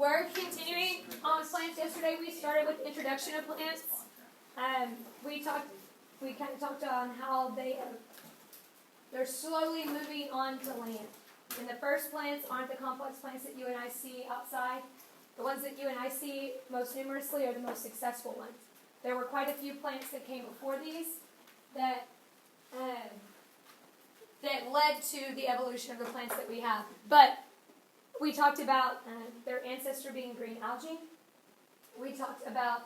We're continuing on with plants. Yesterday we started with the introduction of plants. We kind of talked on how they're slowly moving on to land. And the first plants aren't the complex plants that you and I see outside. The ones that you and I see most numerously are the most successful ones. There were quite a few plants that came before these that led to the evolution of the plants that we have. But we talked about their ancestor being green algae. We talked about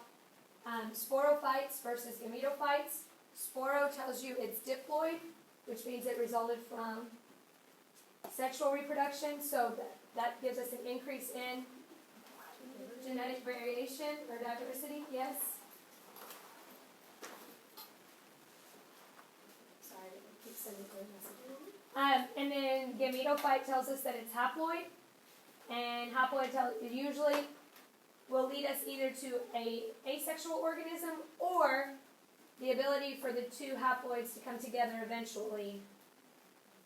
Sporophytes versus Gametophytes. Sporo tells you it's diploid, which means it resulted from sexual reproduction, so that gives us an increase in genetic variation or diversity. Yes? Sorry, I keep sending messages. And then Gametophyte tells us that it's haploid, and haploid usually will lead us either to a asexual organism or the ability for the two haploids to come together eventually.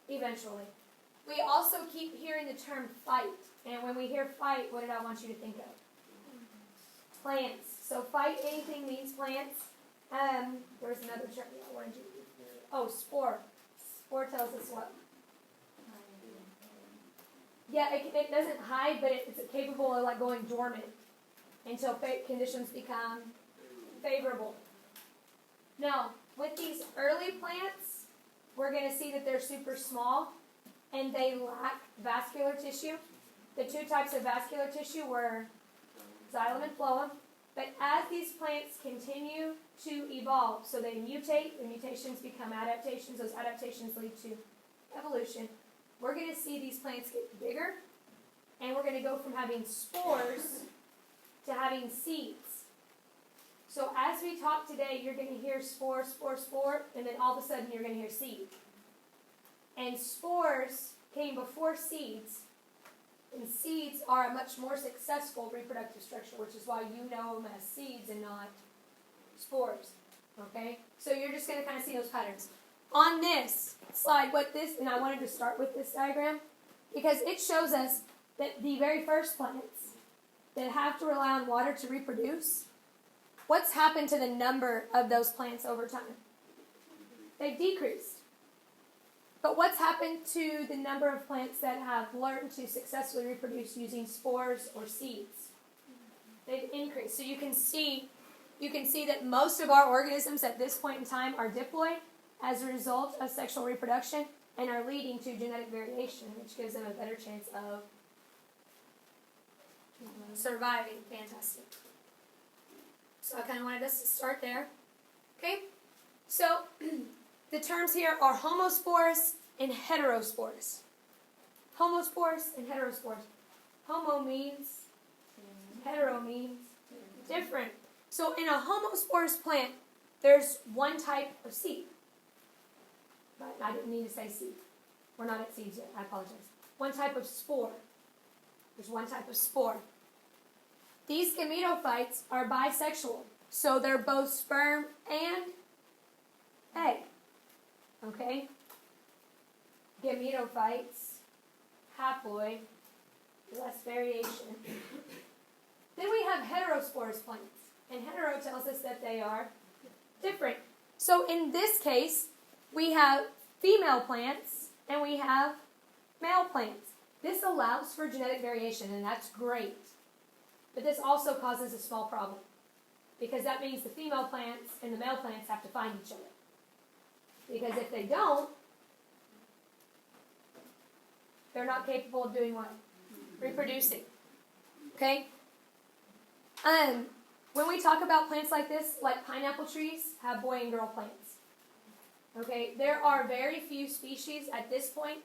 We also keep hearing the term phyte, and when we hear phyte, what did I want you to think of? Plants. So phyte, anything means plants. There's another term I wanted you to hear. Oh, spore. Spore tells us what? Yeah, it doesn't hide, but it's capable of going dormant until conditions become favorable. Now, with these early plants, we're going to see that they're super small and they lack vascular tissue. The two types of vascular tissue were xylem and phloem. But as these plants continue to evolve, so they mutate, the mutations become adaptations, those adaptations lead to evolution, we're going to see these plants get bigger, and we're going to go from having spores to having seeds. So as we talk today, you're going to hear spore, spore, spore, and then all of a sudden you're going to hear seed. And spores came before seeds, and seeds are a much more successful reproductive structure, which is why you know them as seeds and not spores. Okay? So you're just going to kind of see those patterns. On this slide, and I wanted to start with this diagram, because it shows us that the very first plants that have to rely on water to reproduce, what's happened to the number of those plants over time? They've decreased. But what's happened to the number of plants that have learned to successfully reproduce using spores or seeds? They've increased. So you can see that most of our organisms at this point in time are diploid as a result of sexual reproduction and are leading to genetic variation, which gives them a better chance of surviving. Fantastic. So I kind of wanted us to start there. Okay? So the terms here are homospores and heterospores. Homospores and heterospores. Homo means, hetero means different. So in a homospores plant, there's one type of seed. But I didn't need to say seed. We're not at seeds yet. I apologize. One type of spore. There's one type of spore. These gametophytes are bisexual. So they're both sperm and egg. Okay? Gametophytes, haploid, less variation. Then we have heterospores plants. And hetero tells us that they are different. So in this case, we have female plants and we have male plants. This allows for genetic variation, and that's great. But this also causes a small problem, because that means the female plants and the male plants have to find each other. Because if they don't, they're not capable of doing what? Reproducing. Okay? When we talk about plants like this, like pineapple trees have boy and girl plants. Okay? There are very few species at this point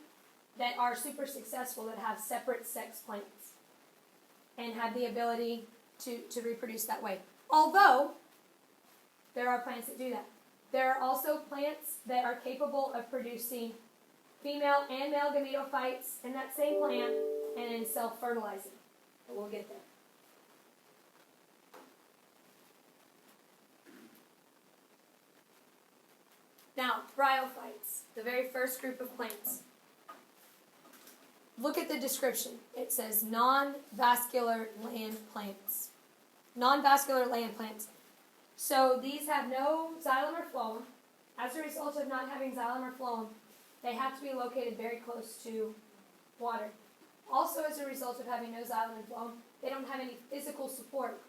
that are super successful that have separate sex plants and have the ability to reproduce that way. Although, there are plants that do that. There are also plants that are capable of producing female and male gametophytes in that same plant and in self-fertilizing. But we'll get there. Now, bryophytes, the very first group of plants. look at the description. It says non-vascular land plants. Non-vascular land plants. So these have no xylem or phloem. As a result of not having xylem or phloem, they have to be located very close to water. Also, as a result of having no xylem and phloem, they don't have any physical support.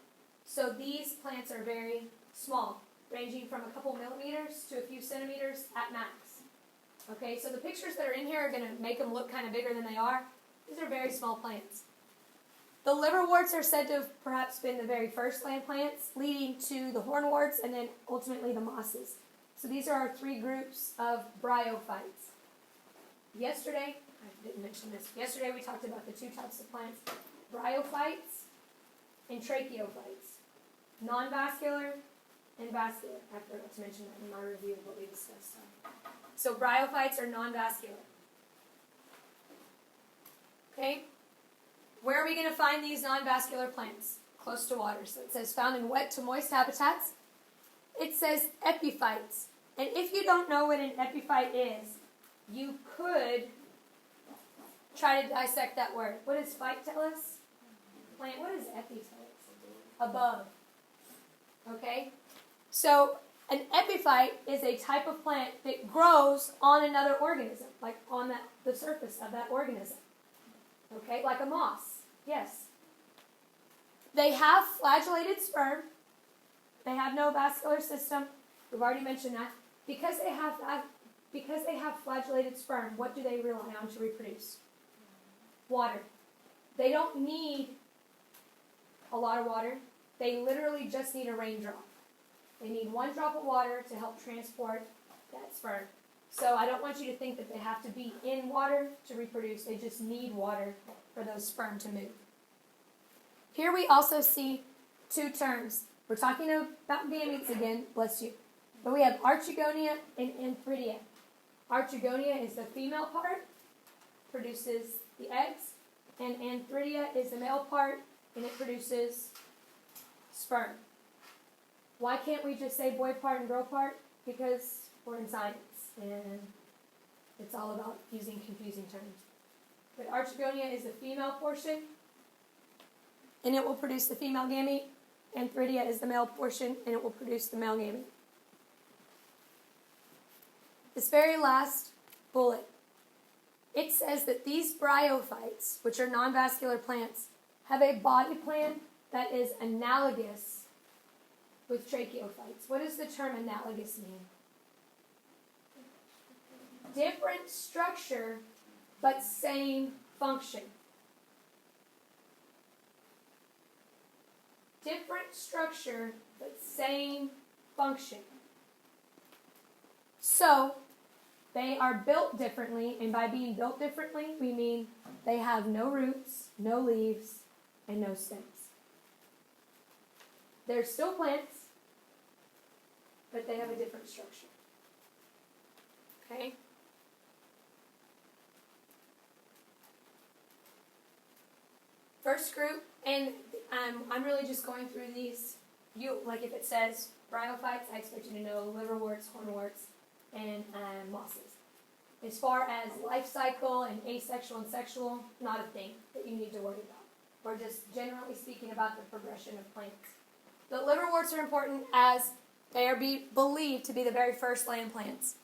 So these plants are very small, ranging from a couple millimeters to a few centimeters at max. Okay, so the pictures that are in here are going to make them look kind of bigger than they are. These are very small plants. The liverworts are said to have perhaps been the very first land plants, leading to the hornworts and then ultimately the mosses. So these are our three groups of bryophytes. Yesterday, I didn't mention this. Yesterday we talked about the two types of plants, bryophytes and tracheophytes. Non-vascular and vascular. I forgot to mention that in my review of what we discussed. So bryophytes are non-vascular. Okay? Where are we going to find these non-vascular plants? Close to water. So it says found in wet to moist habitats. It says epiphytes. And if you don't know what an epiphyte is, you could try to dissect that word. What does phyte tell us? Plant. What does epi tell us? Above. Okay? So an epiphyte is a type of plant that grows on another organism, like on the surface of that organism. Okay, like a moss. Yes. They have flagellated sperm. They have no vascular system. We've already mentioned that. Because they have flagellated sperm, what do they rely on to reproduce? Water. They don't need a lot of water. They literally just need a raindrop. They need one drop of water to help transport that sperm. So I don't want you to think that they have to be in water to reproduce. They just need water for those sperm to move. Here we also see two terms. We're talking about gametes again, bless you. But we have archegonia and antheridia. Archegonia is the female part, produces the eggs, and antheridia is the male part, and it produces sperm. Why can't we just say boy part and girl part? Because we're in science, and it's all about using confusing terms. But archegonia is the female portion, and it will produce the female gamete. Antheridia is the male portion, and it will produce the male gamete. This very last bullet, it says that these bryophytes, which are non-vascular plants, have a body plan that is analogous with tracheophytes. What does the term analogous mean? Different structure, but same function. Different structure, but same function. So, they are built differently, and by being built differently, we mean they have no roots, no leaves, and no stems. They're still plants, but they have a different structure. Okay? First group, and I'm really just going through these. Like if it says bryophytes, I expect you to know liverworts, hornworts, and mosses. As far as life cycle and asexual and sexual, not a thing that you need to worry about. We're just generally speaking about the progression of plants. The liverworts are important as they are believed to be the very first land plants.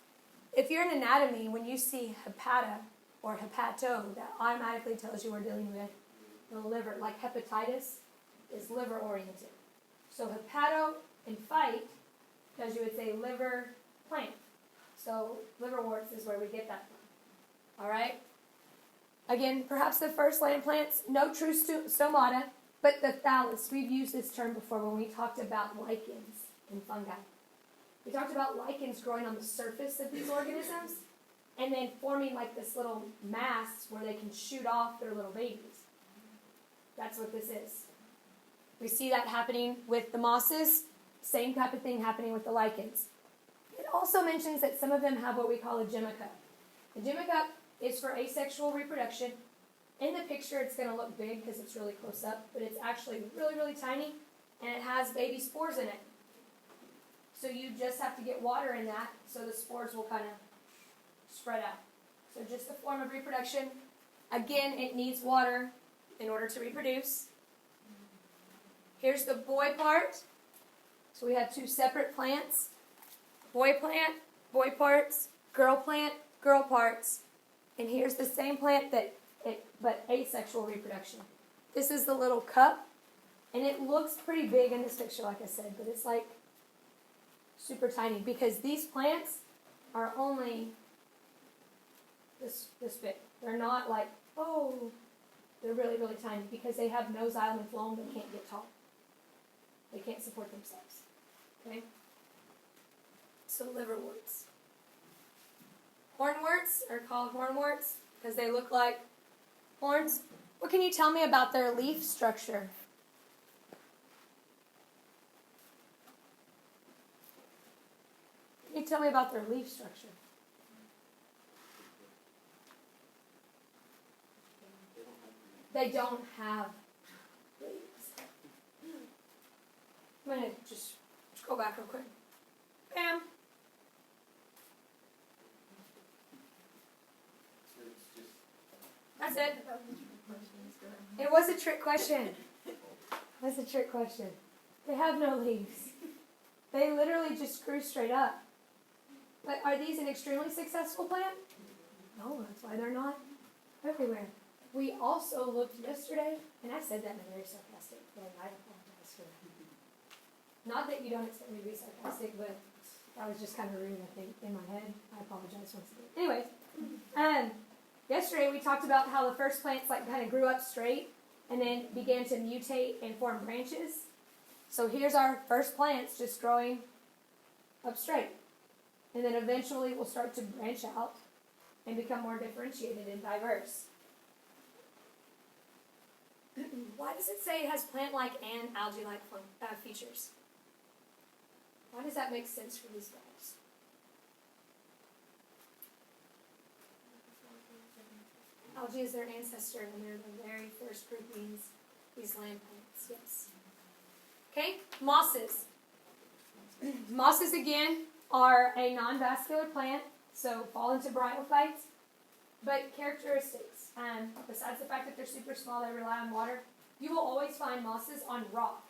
If you're in anatomy, when you see hepata or hepato, that automatically tells you we're dealing with the liver. Like hepatitis is liver oriented. So hepato and phyte tells you it's a liver plant. So liverworts is where we get that from. Alright? Again, perhaps the first land plants, no true stomata, but the thallus. We've used this term before when we talked about lichens and fungi. We talked about lichens growing on the surface of these organisms and then forming like this little mass where they can shoot off their little babies. That's what this is. We see that happening with the mosses, same type of thing happening with the lichens. It also mentions that some of them have what we call a gymnocup. A gymnocup is for asexual reproduction. In the picture, it's going to look big because it's really close up, but it's actually really, really tiny, and it has baby spores in it. So you just have to get water in that so the spores will kind of spread out. So just a form of reproduction Again, it needs water in order to reproduce. Here's the boy part. So we have two separate plants. Boy plant, boy parts, girl plant, girl parts. And here's the same plant but asexual reproduction. This is the little cup. And it looks pretty big in this picture, like I said, but it's like super tiny because these plants are only this big. They're not like, oh, they're really, really tiny because they have no xylem and phloem. They can't get tall. They can't support themselves. Okay? So liverworts. Hornworts are called hornworts because they look like horns. What can you tell me about their leaf structure? Can you tell me about their leaf structure? They don't have leaves. I'm going to just go back real quick. Bam. That's it. It was a trick question. That's a trick question. They have no leaves. They literally just grew straight up. But are these an extremely successful plant? No, that's why they're not everywhere. We also looked yesterday, and I said that in a very sarcastic way. I apologize for that. Not that you don't expect me to be sarcastic, but that was just kind of rude, I think, in my head. I apologize once again. Anyways, yesterday we talked about how the first plants like kind of grew up straight and then began to mutate and form branches. So here's our first plants just growing up straight. And then eventually we'll start to branch out and become more differentiated and diverse. Why does it say it has plant-like and algae-like features? Why does that make sense for these guys? Algae is their ancestor, and they're the very first groupings, these land plants, yes. Okay, mosses. Mosses, again, are a non-vascular plant, so fall into bryophytes. But characteristics, besides the fact that they're super small, they rely on water, you will always find mosses on rock.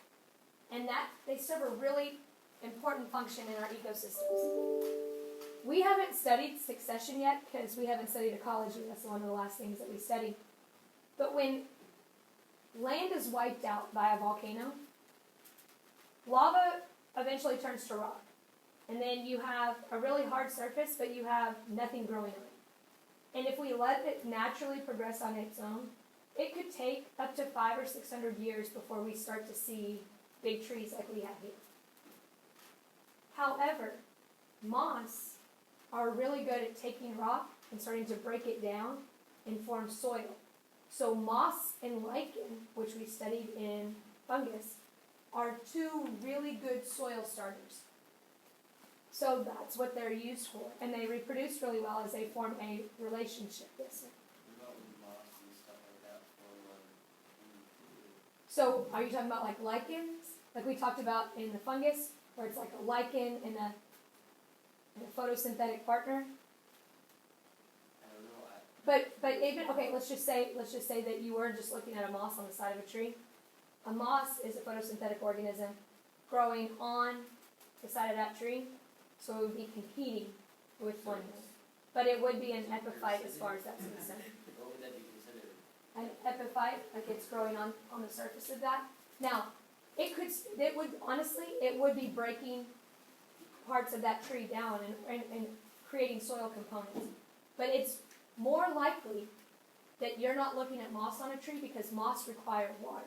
And that they serve a really important function in our ecosystems. We haven't studied succession yet because we haven't studied ecology. That's one of the last things that we study. But when land is wiped out by a volcano, lava eventually turns to rock. And then you have a really hard surface, but you have nothing growing on it. And if we let it naturally progress on its own, it could take up to 500 or 600 years before we start to see big trees like we have here. However, moss are really good at taking rock and starting to break it down and form soil. So moss and lichen, which we studied in fungus, are two really good soil starters. So that's what they're used for. And they reproduce really well as they form a relationship. Yes, sir. So are you talking about like lichens? Like we talked about in the fungus, where it's like a lichen and a photosynthetic partner? I don't know. But even, okay, let's just say that you were just looking at a moss on the side of a tree. A moss is a photosynthetic organism growing on the side of that tree. So it would be competing with one another. But it would be an epiphyte as far as that's concerned. What would that be considered? An epiphyte, like it's growing on the surface of that. Now, it would be breaking parts of that tree down and creating soil components. But it's more likely that you're not looking at moss on a tree because moss require water.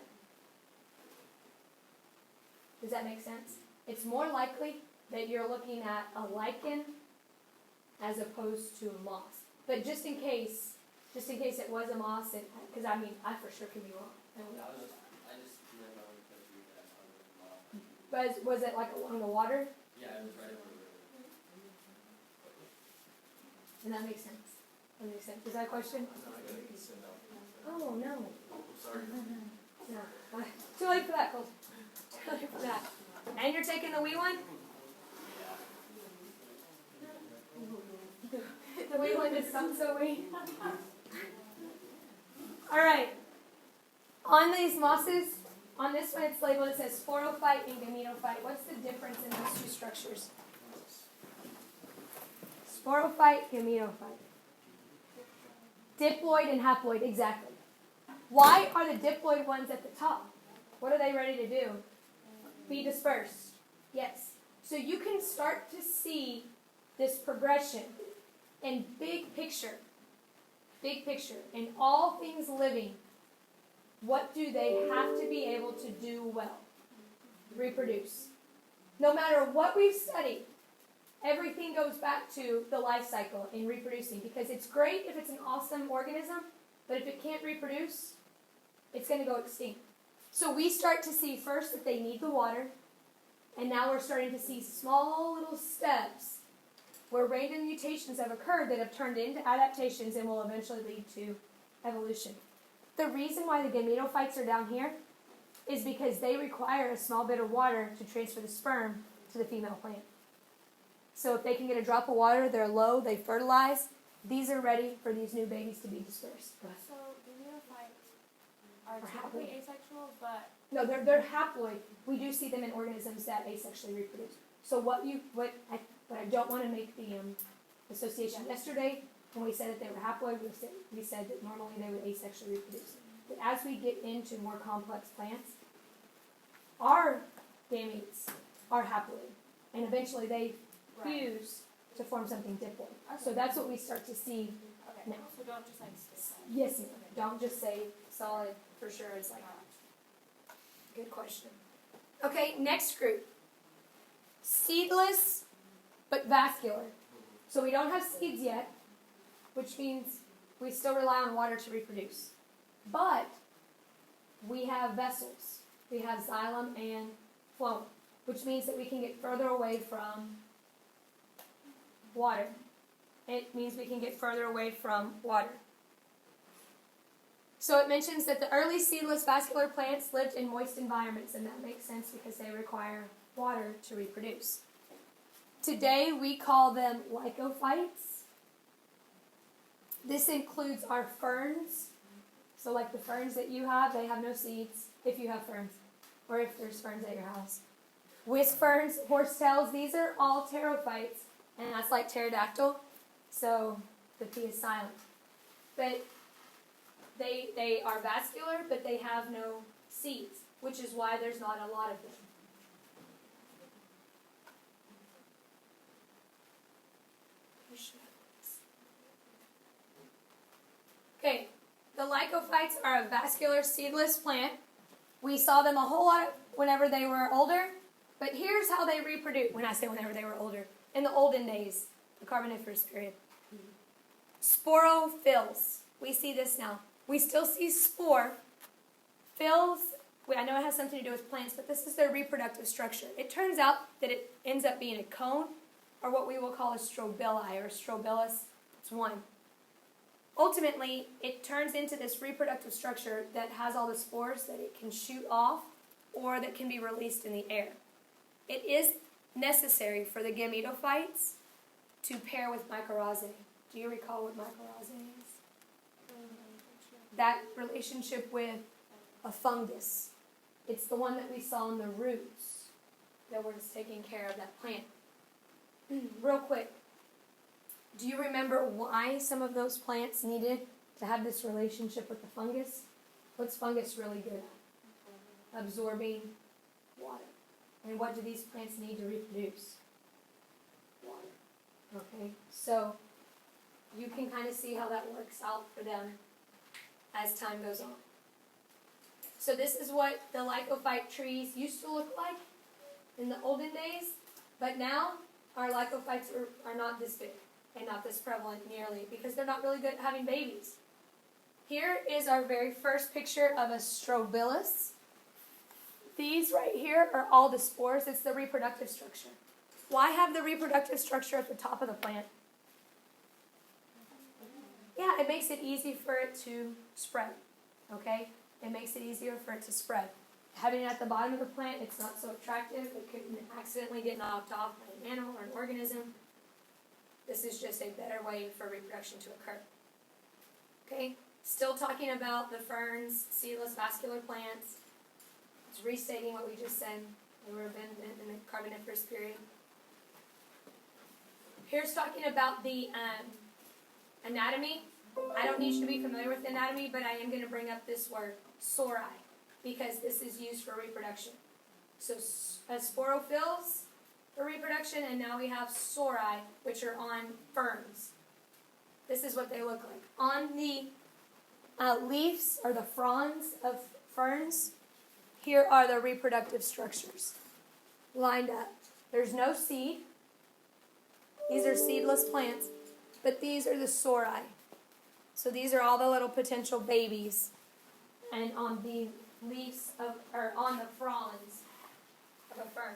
Does that make sense? It's more likely that you're looking at a lichen as opposed to a moss. But just in case it was a moss, because I for sure could be wrong. I just never that I saw But was it like along the water? Yeah, it was right over the river. And that makes sense. That makes sense. Is that a question? Oh, no. Sorry. No. Too late for that, Cole. Too late for that. And you're taking the wee one? The wee one is so wee. All right. On these mosses, on this one it's labeled, it says Sporophyte and Gametophyte. What's the difference in those two structures? Sporophyte, Gametophyte. Diploid and haploid, exactly. Why are the diploid ones at the top? What are they ready to do? Be dispersed. Yes. So you can start to see this progression in big picture. Big picture. In all things living, what do they have to be able to do well? Reproduce. No matter what we've studied, everything goes back to the life cycle in reproducing, because it's great if it's an awesome organism, but if it can't reproduce, it's going to go extinct. So we start to see first that they need the water, and now we're starting to see small little steps where random mutations have occurred that have turned into adaptations and will eventually lead to evolution. The reason why the gametophytes are down here is because they require a small bit of water to transfer the sperm to the female plant. So if they can get a drop of water, they're low, they fertilize. These are ready for these new babies to be dispersed. So Gametophytes are typically asexual, but no, they're haploid. We do see them in organisms that asexually reproduce. So what I don't want to make the association. Yesterday, when we said that they were haploid, we said that normally they would asexually reproduce. But as we get into more complex plants, our gametes are haploid, and eventually they fuse to form something diploid. So that's what we start to see now. So don't just like say that. Yes, ma'am. Don't just say solid for sure. It's like good question. Okay, next group. Seedless but vascular. So we don't have seeds yet, which means we still rely on water to reproduce. But we have vessels. We have xylem and phloem, which means that we can get further away from water. It means we can get further away from water. So it mentions that the early seedless vascular plants lived in moist environments, and that makes sense because they require water to reproduce. Today we call them Lycophytes. This includes our ferns. So like the ferns that you have, they have no seeds, if you have ferns, or if there's ferns at your house. Whisk ferns, horsetails, these are all pterophytes, and that's like pterodactyl, so the P is silent. But they are vascular, but they have no seeds, which is why there's not a lot of them. Okay, the Lycophytes are a vascular seedless plant. We saw them a whole lot whenever they were older, but here's how they reproduce. When I say whenever they were older, in the olden days, the Carboniferous period. Sporophytes. We see this now. We still see spore. Phylls, I know it has something to do with plants, but this is their reproductive structure. It turns out that it ends up being a cone, or what we will call a strobili, or strobilus. It's one. Ultimately, it turns into this reproductive structure that has all the spores that it can shoot off or that can be released in the air. It is necessary for the gametophytes to pair with mycorrhizae. Do you recall what mycorrhizae is? That relationship with a fungus. It's the one that we saw in the roots that was taking care of that plant. Real quick. Do you remember why some of those plants needed to have this relationship with the fungus? What's fungus really good at? Absorbing water. And what do these plants need to reproduce? Water. Okay, so you can kind of see how that works out for them as time goes on. So this is what the Lycophyte trees used to look like in the olden days, but now our Lycophytes are not this big. And not this prevalent nearly, because they're not really good at having babies. Here is our very first picture of a strobilus. These right here are all the spores. It's the reproductive structure. Why have the reproductive structure at the top of the plant? Yeah, it makes it easy for it to spread. Okay? It makes it easier for it to spread. Having it at the bottom of the plant, it's not so attractive. It could accidentally get knocked off by an animal or an organism. This is just a better way for reproduction to occur. Okay, Still talking about the ferns, seedless vascular plants. It's restating what we just said. They were in the Carboniferous period. Here's talking about the anatomy. I don't need you to be familiar with anatomy, but I am going to bring up this word, sori, because this is used for reproduction. So sporophylls for reproduction, and now we have sori, which are on ferns. This is what they look like. On the leaves, or the fronds of ferns, here are the reproductive structures lined up. There's no seed. These are seedless plants, but these are the sori. So these are all the little potential babies, and on the leaves of, or on the fronds of a fern.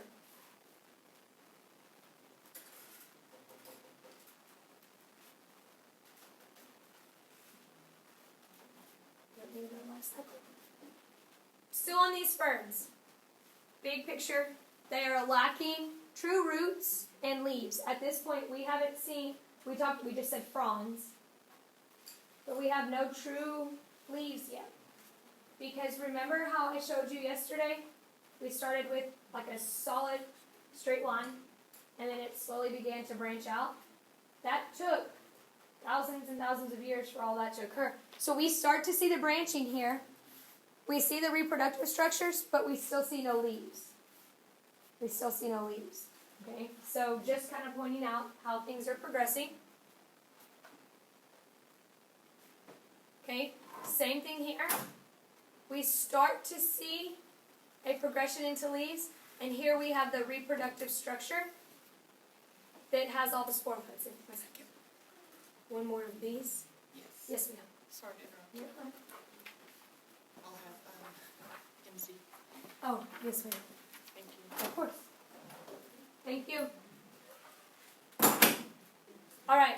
Still on these ferns. Big picture, they are lacking true roots and leaves. At this point, we haven't seen, we just said fronds, but we have no true leaves yet. Because remember how I showed you yesterday? We started with like a solid straight line, and then it slowly began to branch out. That took thousands and thousands of years for all that to occur. So we start to see the branching here. We see the reproductive structures, but we still see no leaves. We still see no leaves. Okay, so just kind of pointing out how things are progressing. Okay, same thing here. We start to see a progression into leaves, and here we have the reproductive structure that has all the sporophytes in it. One more of these. Yes. Yes, ma'am. Sorry to interrupt. You're fine. I'll have MC. Oh, yes, ma'am. Thank you. Of course. Thank you. All right.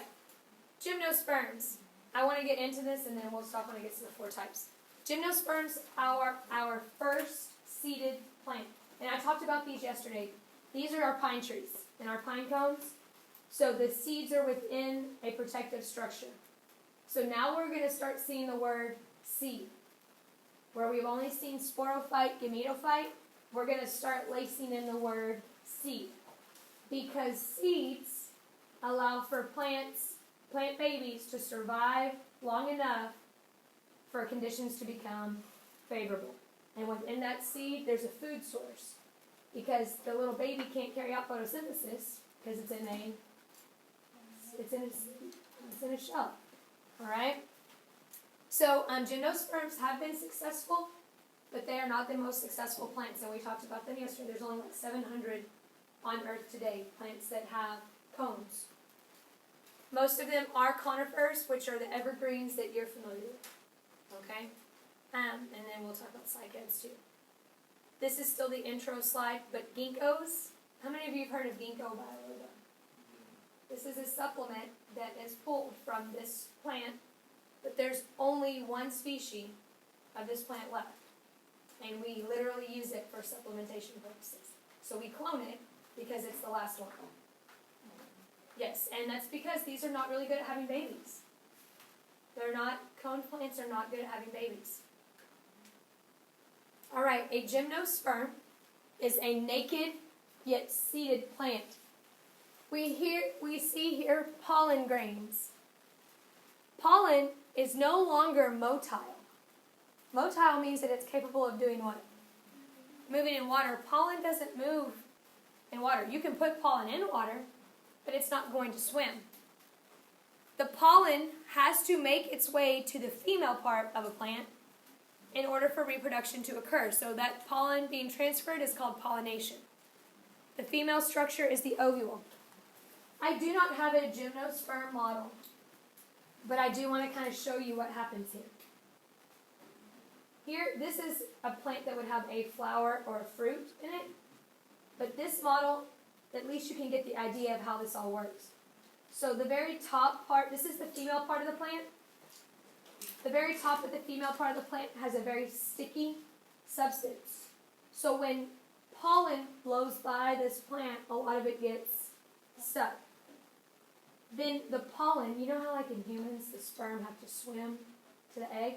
Gymnosperms. I want to get into this, and then we'll stop when I get to the 4 types. Gymnosperms are our first seeded plant. And I talked about these yesterday. These are our pine trees and our pine cones. So the seeds are within a protective structure. So now we're going to start seeing the word seed. Where we've only seen sporophyte, gametophyte, we're going to start lacing in the word seed. Because seeds allow for plant babies to survive long enough for conditions to become favorable. And within that seed, there's a food source. Because the little baby can't carry out photosynthesis because it's in a shell. All right? So gymnosperms have been successful, but they are not the most successful plants. And we talked about them yesterday. There's only like 700 on Earth today, plants that have cones. Most of them are conifers, which are the evergreens that you're familiar with. Okay? And then we'll talk about cycads too. This is still the intro slide, but ginkgos. How many of you have heard of ginkgo biloba? This is a supplement that is pulled from this plant, but there's only one species of this plant left. And we literally use it for supplementation purposes. So we clone it because it's the last one. Yes, and that's because these are not really good at having babies. Cone plants are not good at having babies. All right, a gymnosperm is a naked yet seeded plant. We see here pollen grains. Pollen is no longer motile. Motile means that it's capable of doing what? Moving in water. Pollen doesn't move in water. You can put pollen in water, but it's not going to swim. The pollen has to make its way to the female part of a plant in order for reproduction to occur. So that pollen being transferred is called pollination. The female structure is the ovule. I do not have a gymnosperm model, but I do want to kind of show you what happens here. Here, this is a plant that would have a flower or a fruit in it, but this model, at least you can get the idea of how this all works. So the very top part, this is the female part of the plant. The very top of the female part of the plant has a very sticky substance. So when pollen blows by this plant, a lot of it gets stuck. Then the pollen, you know how like in humans the sperm have to swim to the egg.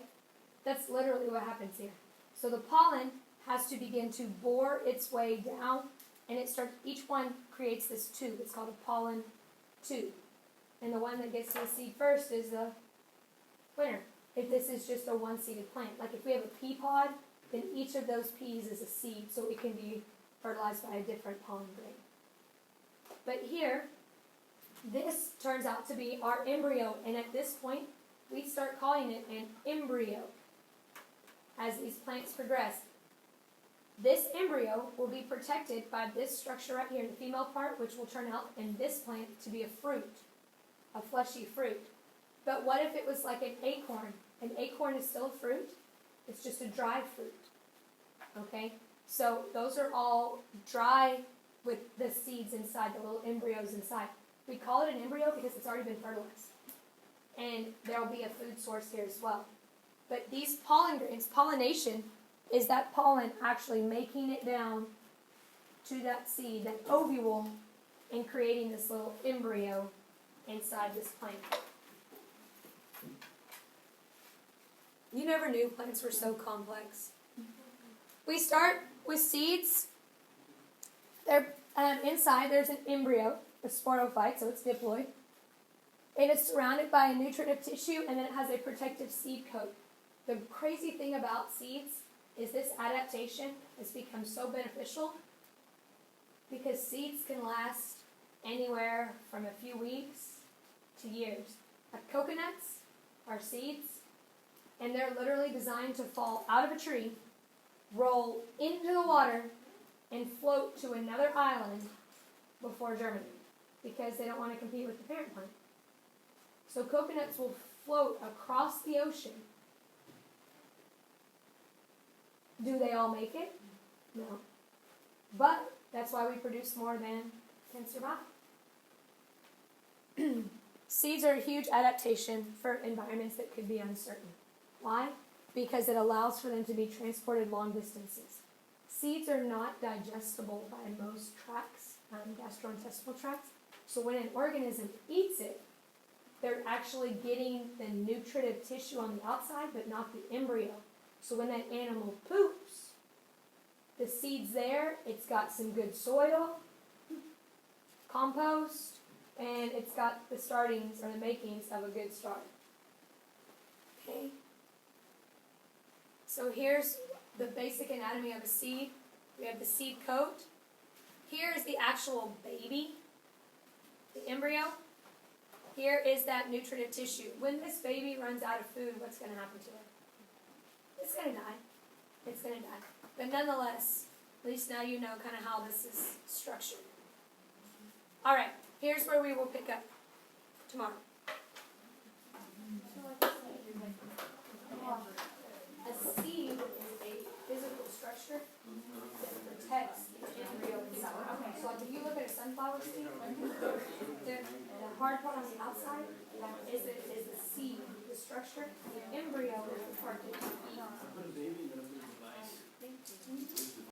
That's literally what happens here. So the pollen has to begin to bore its way down, and each one creates this tube. It's called a pollen tube. And the one that gets to the seed first is the winner. If this is just a one-seeded plant. Like if we have a pea pod, then each of those peas is a seed, so it can be fertilized by a different pollen grain. But here, this turns out to be our embryo, and at this point, we start calling it an embryo as these plants progress. This embryo will be protected by this structure right here, the female part, which will turn out in this plant to be a fruit, a fleshy fruit. But what if it was like an acorn? An acorn is still a fruit. It's just a dry fruit. Okay? So those are all dry with the seeds inside, the little embryos inside. We call it an embryo because it's already been fertilized. And there will be a food source here as well. But these pollen grains, pollination, is that pollen actually making it down to that seed, that ovule, and creating this little embryo inside this plant. You never knew plants were so complex. We start with seeds. They're, inside there's an embryo, a sporophyte, so it's diploid. It is surrounded by a nutritive tissue, and then it has a protective seed coat. The crazy thing about seeds is this adaptation has become so beneficial because seeds can last anywhere from a few weeks to years. Like coconuts are seeds, and they're literally designed to fall out of a tree, roll into the water, and float to another island before germinating because they don't want to compete with the parent plant. So coconuts will float across the ocean. Do they all make it? No. But that's why we produce more than can survive. Seeds are a huge adaptation for environments that could be uncertain. Why? Because it allows for them to be transported long distances. Seeds are not digestible by most tracts, gastrointestinal tracts. So when an organism eats it, they're actually getting the nutritive tissue on the outside, but not the embryo. So when that animal poops, the seed's there, it's got some good soil, compost, and it's got the startings or the makings of a good start. Okay? So here's the basic anatomy of a seed. We have the seed coat. Here is the actual baby, the embryo. Here is that nutritive tissue. When this baby runs out of food, what's going to happen to it? It's going to die. It's going to die. But nonetheless, at least now you know kind of how this is structured. All right, here's where we will pick up tomorrow. A seed is a physical structure that protects the embryo inside. Okay, so like if you look at a sunflower seed, the hard part on the outside is the seed, the structure. The embryo is the part that you eat.